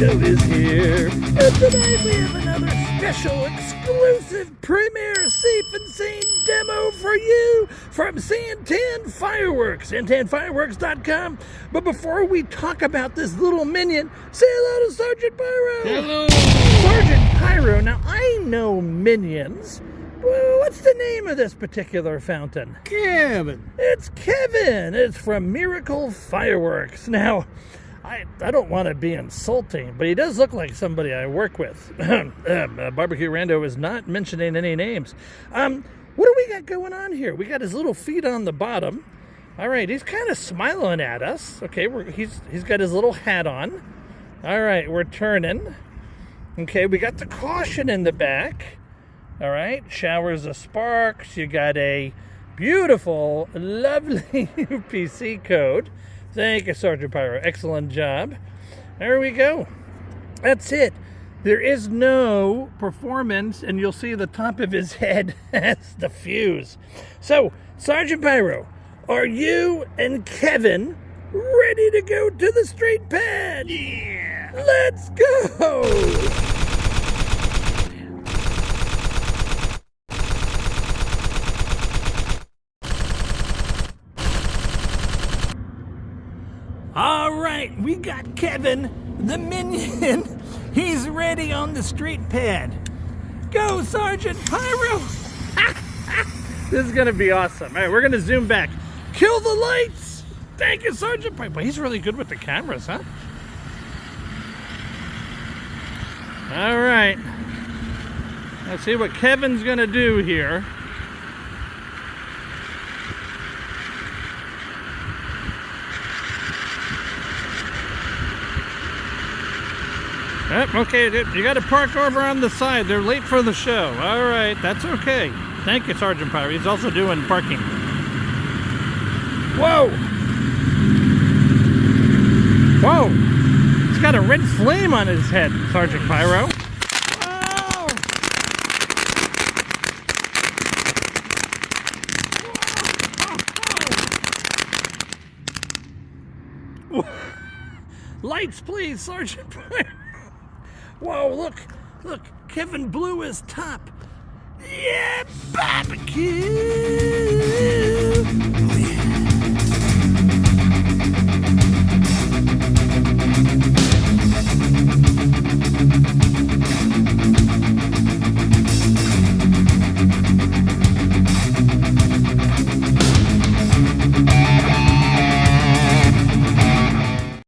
Rando is here, and tonight we have another special, exclusive, premiere Safe and Sane demo for you from Santan Fireworks, santanfireworks.com. But before we talk about this little minion, say hello to Sergeant Pyro. Hello. Sergeant Pyro. Now, I know minions. Well, what's the name of this particular fountain? Kevin. It's Kevin. It's from Miracle Fireworks. Now, I don't want to be insulting, but he does look like somebody I work with. BBQ Rando is not mentioning any names. What do we got going on here? We got his little feet on the bottom. All right, he's kind of smiling at us. Okay, he's got his little hat on. All right, we're turning. Okay, we got the caution in the back. All right, showers of sparks. You got a beautiful, lovely UPC code. Thank you, Sergeant Pyro. Excellent job. There we go. That's it. There is no performance, and you'll see the top of his head has the fuse. So, Sergeant Pyro, are you and Kevin ready to go to the street pad? Yeah. Let's go! All right, we got Kevin, the minion. He's ready on the street pad. Go, Sergeant Pyro. This is going to be awesome. All right, we're going to zoom back. Kill the lights. Thank you, Sergeant Pyro. He's really good with the cameras, huh? All right. Let's see what Kevin's going to do here. Yep, okay, you got to park over on the side. They're late for the show. All right, that's okay. Thank you, Sergeant Pyro. He's also doing parking. Whoa! Whoa! He's got a red flame on his head, Sergeant Pyro. Whoa! Lights, please, Sergeant Pyro. Whoa, look, Kevin blew his top. Yeah, barbecue!